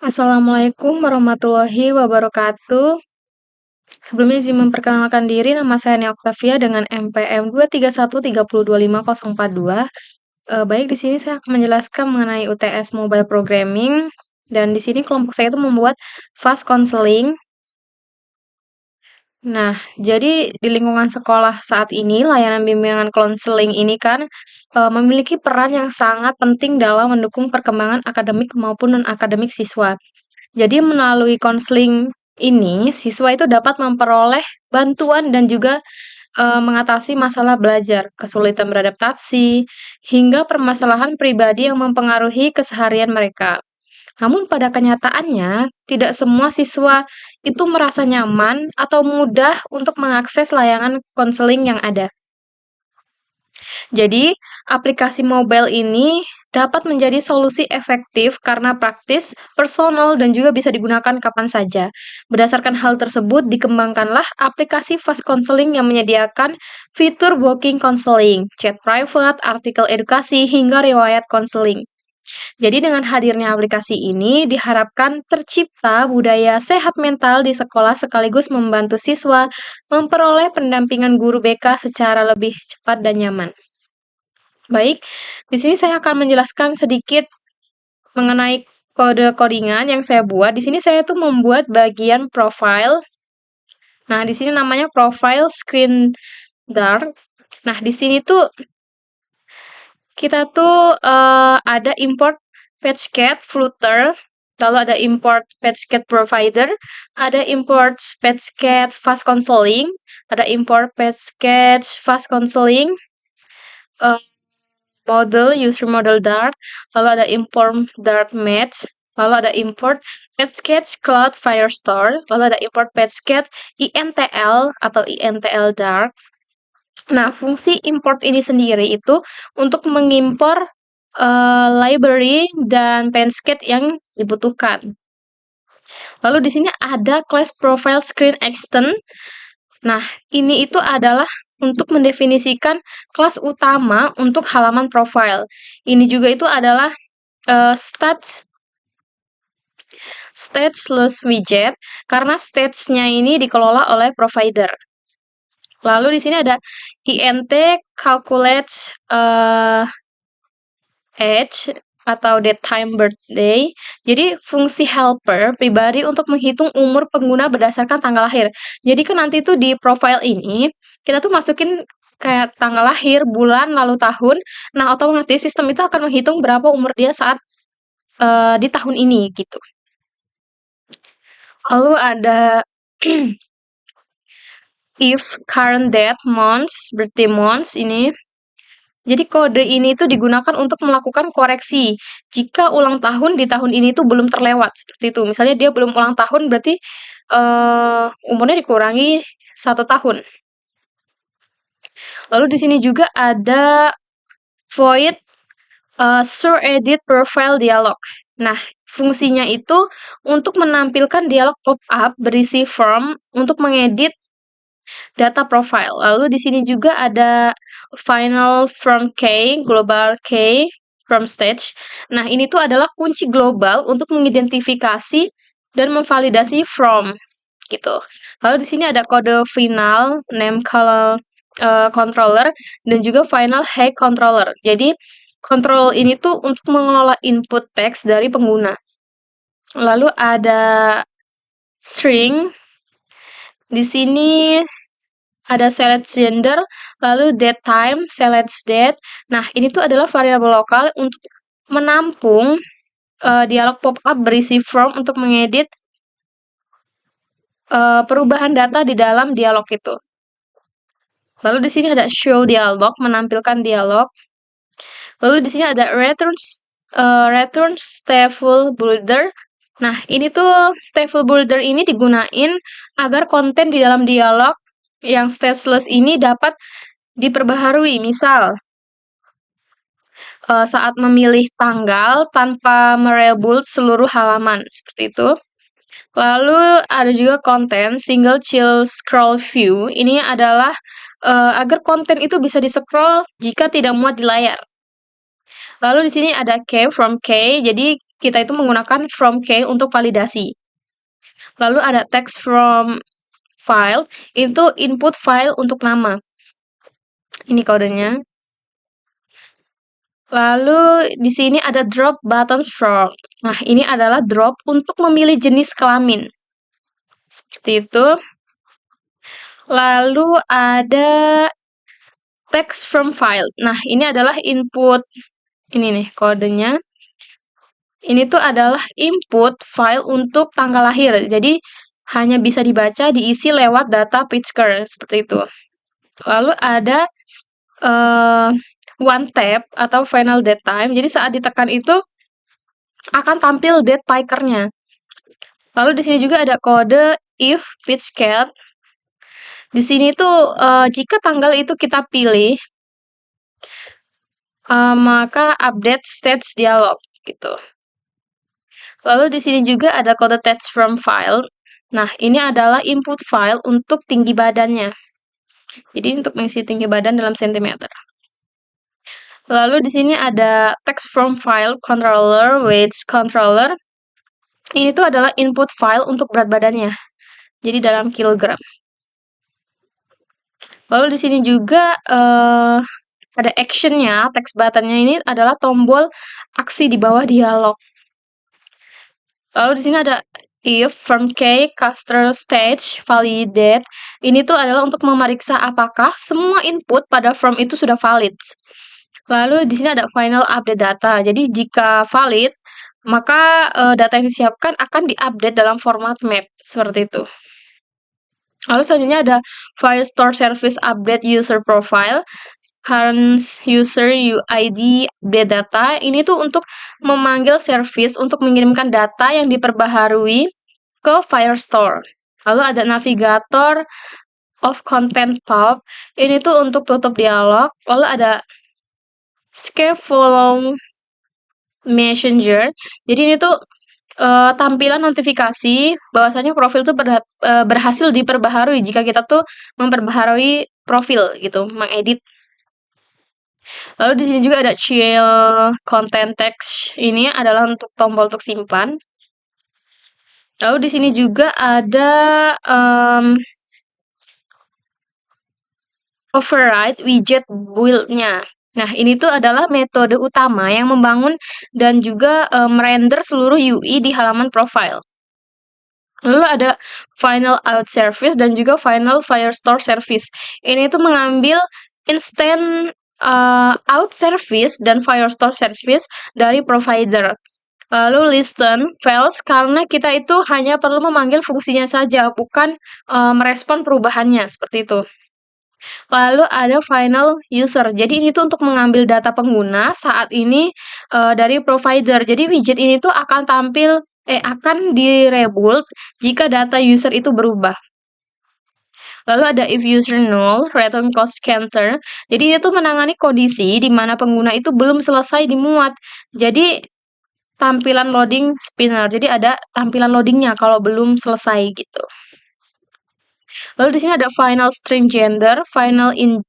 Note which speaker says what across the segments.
Speaker 1: Assalamualaikum warahmatullahi wabarakatuh. Sebelumnya izin memperkenalkan diri, nama saya Nia Oktavia dengan NPM 231302542. Baik, di sini saya akan menjelaskan mengenai UTS Mobile Programming, dan di sini kelompok saya itu membuat fast counseling. Nah, jadi di lingkungan sekolah saat ini, layanan bimbingan konseling ini kan memiliki peran yang sangat penting dalam mendukung perkembangan akademik maupun non-akademik siswa. Jadi melalui konseling ini, siswa itu dapat memperoleh bantuan dan juga mengatasi masalah belajar, kesulitan beradaptasi, hingga permasalahan pribadi yang mempengaruhi keseharian mereka. Namun pada kenyataannya, tidak semua siswa itu merasa nyaman atau mudah untuk mengakses layanan konseling yang ada. Jadi, aplikasi mobile ini dapat menjadi solusi efektif karena praktis, personal, dan juga bisa digunakan kapan saja. Berdasarkan hal tersebut, dikembangkanlah aplikasi fast counseling yang menyediakan fitur walking counseling, chat private, artikel edukasi, hingga riwayat counseling. Jadi dengan hadirnya aplikasi ini diharapkan tercipta budaya sehat mental di sekolah sekaligus membantu siswa memperoleh pendampingan guru BK secara lebih cepat dan nyaman. Baik, di sini saya akan menjelaskan sedikit mengenai kode codingan yang saya buat. Di sini saya tuh membuat bagian profile. Nah, di sini namanya profile screen dark. Nah, di sini tuh kita tuh ada import PageCat Flutter, lalu ada import PageCat Provider, ada import PageCat Fast Counseling, ada import PageCat Fast Counseling, user model Dart, lalu ada import Dart Match, lalu ada import PageCat Cloud Firestore, lalu ada import PageCat INTL atau INTL Dart. Nah, fungsi import ini sendiri itu untuk mengimpor library dan PageCat yang dibutuhkan. Lalu di sini ada class profile screen extend. Nah, ini itu adalah untuk mendefinisikan kelas utama untuk halaman profile. Ini juga itu adalah stateless widget karena statesnya ini dikelola oleh provider. Lalu di sini ada int calculate age atau date time birthday. Jadi fungsi helper pribadi untuk menghitung umur pengguna berdasarkan tanggal lahir. Jadi kan nanti tuh di profile ini kita tuh masukin kayak tanggal lahir, bulan, lalu tahun. Nah, otomatis sistem itu akan menghitung berapa umur dia saat di tahun ini gitu. Lalu ada if current date months, birthday months ini. Jadi kode ini tuh digunakan untuk melakukan koreksi jika ulang tahun di tahun ini tuh belum terlewat, seperti itu. Misalnya dia belum ulang tahun berarti umurnya dikurangi 1 tahun. Lalu di sini juga ada void show edit profile dialog. Nah, fungsinya itu untuk menampilkan dialog pop-up berisi form untuk mengedit data profile. Lalu di sini juga ada final from key, global key from stage. Nah, ini tuh adalah kunci global untuk mengidentifikasi dan memvalidasi from gitu. Lalu di sini ada kode final, name color controller dan juga final head controller. Jadi control ini tuh untuk mengelola input teks dari pengguna. Lalu ada string. Di sini ada select gender, lalu date time, select date. Nah, ini tuh adalah variabel lokal untuk menampung dialog pop-up berisi form untuk mengedit perubahan data di dalam dialog itu. Lalu di sini ada show dialog, menampilkan dialog. Lalu di sini ada return stateful builder. Nah, ini tuh stateful builder ini digunain agar konten di dalam dialog yang stateless ini dapat diperbaharui. Misal, saat memilih tanggal tanpa merebut seluruh halaman, seperti itu. Lalu ada juga konten single child scroll view. Ini adalah agar konten itu bisa di-scroll jika tidak muat di layar. Lalu di sini ada K, from K, jadi kita itu menggunakan from K untuk validasi. Lalu ada text from file, itu input file untuk nama. Ini kodenya. Lalu di sini ada drop button from. Nah, ini adalah drop untuk memilih jenis kelamin. Seperti itu. Lalu ada text from file. Nah, ini adalah input. Ini nih kodenya. Ini tuh adalah input file untuk tanggal lahir. Jadi, hanya bisa dibaca diisi lewat data Pritzker. Seperti itu. Lalu ada one tap atau final date time. Jadi, saat ditekan itu akan tampil date pikernya. Lalu di sini juga ada kode if Pritzker. Di sini tuh jika tanggal itu kita pilih, maka update stage dialog gitu. Lalu di sini juga ada kode text from file. Nah, ini adalah input file untuk tinggi badannya. Jadi untuk mengisi tinggi badan dalam sentimeter. Lalu di sini ada text from file controller, weight controller. Ini tuh adalah input file untuk berat badannya. Jadi dalam kilogram. Lalu di sini juga ada action-nya, text button-nya ini adalah tombol aksi di bawah dialog. Lalu di sini ada if from K caster stage validate. Ini tuh adalah untuk memeriksa apakah semua input pada from itu sudah valid. Lalu di sini ada final update data. Jadi jika valid, maka data yang disiapkan akan diupdate dalam format map seperti itu. Lalu selanjutnya ada Firestore Service Update User Profile. Current user UID update data, ini tuh untuk memanggil service untuk mengirimkan data yang diperbaharui ke Firestore. Lalu ada navigator of content pub, ini tuh untuk tutup dialog. Lalu ada follow messenger, jadi ini tuh tampilan notifikasi bahwasanya profil tuh berhasil diperbaharui jika kita tuh memperbaharui profil gitu, mengedit. Lalu di sini juga ada chill content text. Ini adalah untuk tombol untuk simpan. Lalu di sini juga ada override widget build-nya. Nah, ini tuh adalah metode utama yang membangun dan juga merender seluruh UI di halaman profile. Lalu ada final out service dan juga final Firestore service. Ini tuh mengambil instant out service dan Firestore service dari provider. Lalu listen files karena kita itu hanya perlu memanggil fungsinya saja, bukan merespon perubahannya seperti itu. Lalu ada final user. Jadi ini tuh untuk mengambil data pengguna saat ini dari provider. Jadi widget ini tuh akan akan di-rebuild jika data user itu berubah. Lalu ada if user null, return cost counter. Jadi ini tuh menangani kondisi di mana pengguna itu belum selesai dimuat. Jadi tampilan loading spinner. Jadi ada tampilan loadingnya kalau belum selesai gitu. Lalu di sini ada final string gender, final int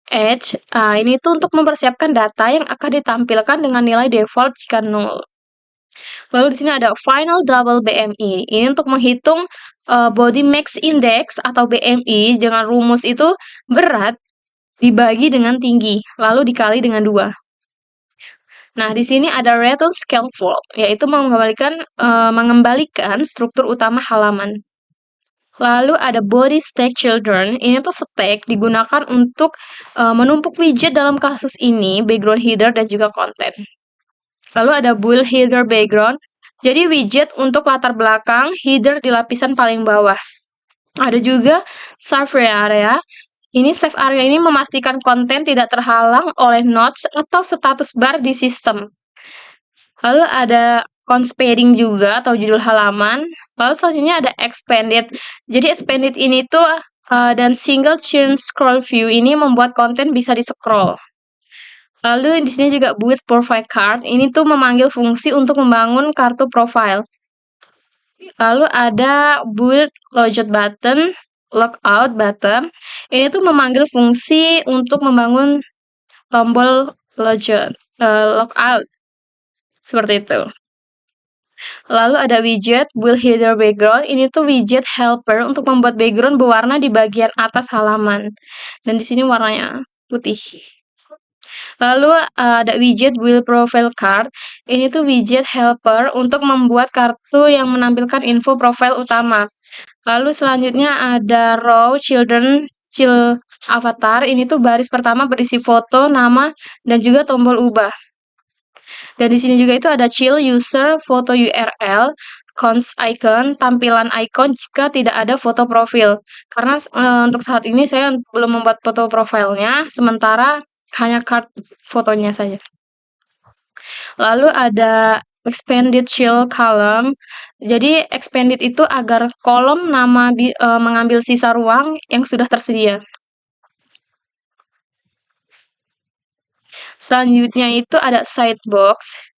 Speaker 1: age. Ini tuh untuk mempersiapkan data yang akan ditampilkan dengan nilai default jika null. Lalu di sini ada final double BMI. Ini untuk menghitung body mass index atau BMI dengan rumus itu berat dibagi dengan tinggi, lalu dikali dengan 2. Nah, di sini ada return scaffold, yaitu mengembalikan struktur utama halaman. Lalu ada body stack children, ini tuh stack digunakan untuk menumpuk widget dalam kasus ini, background header dan juga konten. Lalu ada build header background, jadi widget untuk latar belakang, header di lapisan paling bawah. Ada juga save area, ini save area ini memastikan konten tidak terhalang oleh notes atau status bar di sistem. Lalu ada conspading juga atau judul halaman. Lalu selanjutnya ada expanded. Jadi expanded ini tuh dan single chain scroll view ini membuat konten bisa di-scroll. Lalu di sini juga build profile card. Ini tuh memanggil fungsi untuk membangun kartu profile. Lalu ada build logout button, logout button. Ini tuh memanggil fungsi untuk membangun tombol logout, seperti itu. Lalu ada widget will header background. Ini tuh widget helper untuk membuat background berwarna di bagian atas halaman. Dan di sini warnanya putih. Lalu ada widget will profile card. Ini tuh widget helper untuk membuat kartu yang menampilkan info profil utama. Lalu selanjutnya ada row children child avatar. Ini tuh baris pertama berisi foto, nama, dan juga tombol ubah. Dan di sini juga itu ada child user foto URL cons icon, tampilan icon jika tidak ada foto profil. Karena untuk saat ini saya belum membuat foto profilnya, sementara hanya card fotonya saja. Lalu ada expanded child column. Jadi expanded itu agar kolom nama mengambil sisa ruang yang sudah tersedia. Selanjutnya itu ada side box.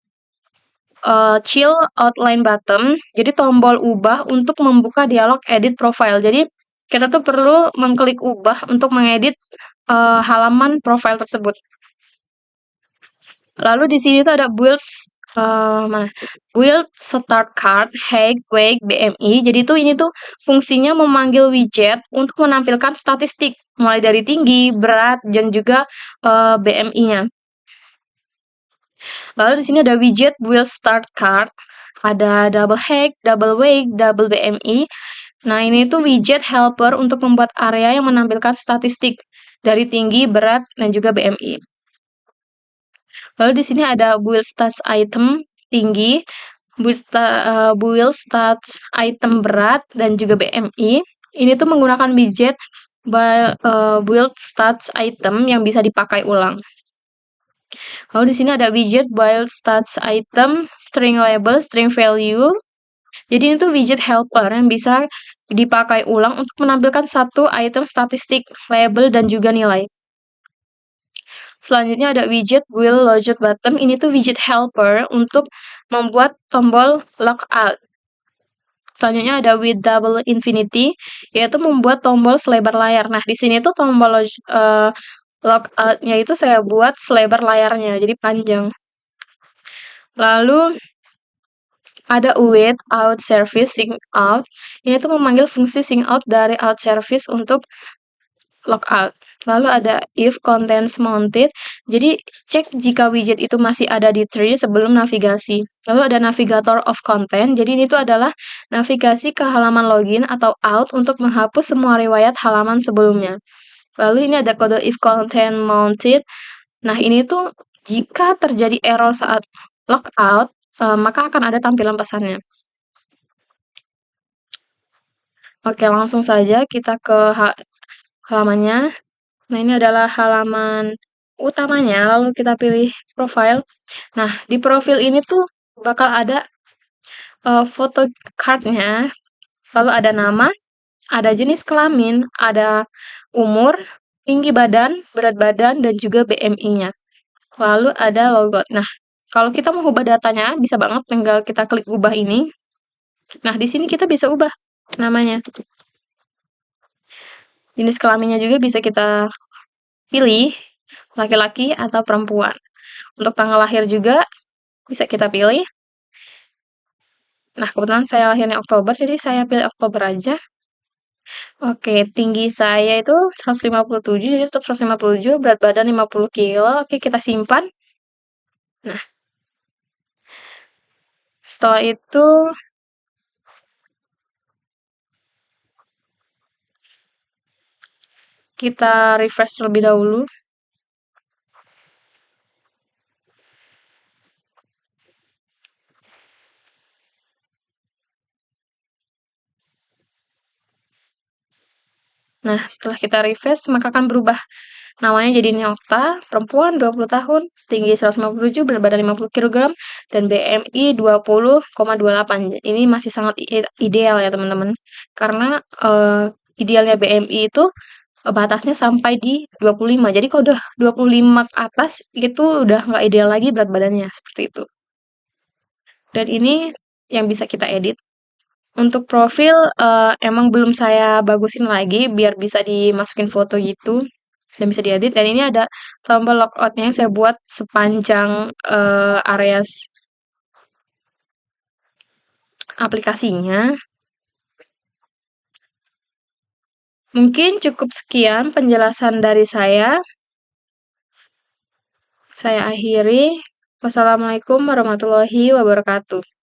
Speaker 1: Chill outline button. Jadi tombol ubah untuk membuka dialog edit profile. Jadi kita tuh perlu mengklik ubah untuk mengedit halaman profile tersebut. Lalu di sini tuh ada build start card, height, weight, BMI. Jadi ini tuh fungsinya memanggil widget untuk menampilkan statistik mulai dari tinggi, berat, dan juga BMI-nya. Lalu di sini ada widget build start card, ada double height, double weight, double BMI. Nah, ini tuh widget helper untuk membuat area yang menampilkan statistik dari tinggi, berat, dan juga BMI. Lalu di sini ada build stats item tinggi, build stats item berat, dan juga BMI. Ini tuh menggunakan widget build stats item yang bisa dipakai ulang. Lalu di sini ada widget build stats item, string label, string value. Jadi ini tuh widget helper yang bisa dipakai ulang untuk menampilkan satu item statistik, label, dan juga nilai. Selanjutnya ada widget will logout button. Ini tuh widget helper untuk membuat tombol logout. Selanjutnya ada with double infinity, yaitu membuat tombol selebar layar. Nah, di sini tuh tombol logout-nya itu saya buat selebar layarnya, jadi panjang. Lalu ada wait out service sign out. Ini tuh memanggil fungsi sign out dari out service untuk logout. Lalu ada if contents mounted. Jadi cek jika widget itu masih ada di tree sebelum navigasi. Lalu ada navigator of content. Jadi ini tuh adalah navigasi ke halaman login atau out untuk menghapus semua riwayat halaman sebelumnya. Lalu ini ada kode if content mounted. Nah, ini tuh jika terjadi error saat logout, maka akan ada tampilan pesannya. Oke, langsung saja kita ke halamannya. Nah, ini adalah halaman utamanya, lalu kita pilih profile. Nah, di profil ini tuh bakal ada foto cardnya, lalu ada nama, ada jenis kelamin, ada umur, tinggi badan, berat badan, dan juga BMI-nya. Lalu ada logo. Nah, kalau kita mau ubah datanya, bisa banget tinggal kita klik ubah ini. Nah, di sini kita bisa ubah namanya. Jenis kelaminnya juga bisa kita pilih, laki-laki atau perempuan. Untuk tanggal lahir juga bisa kita pilih. Nah, kebetulan saya lahirnya Oktober, jadi saya pilih Oktober aja. Oke, tinggi saya itu 157, jadi tetap 157, berat badan 50 kilo. Oke, kita simpan. Nah, setelah itu kita refresh terlebih dahulu. Nah, setelah kita refresh, maka akan berubah. Namanya jadi Neokta, perempuan 20 tahun, tinggi 157, berat badan 50 kg, dan BMI 20,28. Ini masih sangat ideal ya teman-teman. Karena idealnya BMI itu batasnya sampai di 25. Jadi kalau udah 25 ke atas, itu udah nggak ideal lagi berat badannya, seperti itu. Dan ini yang bisa kita edit. Untuk profil emang belum saya bagusin lagi biar bisa dimasukin foto gitu. dan bisa diedit. Dan ini ada tombol logout-nya yang saya buat sepanjang area aplikasinya. Mungkin cukup sekian penjelasan dari saya. Saya akhiri. Wassalamualaikum warahmatullahi wabarakatuh.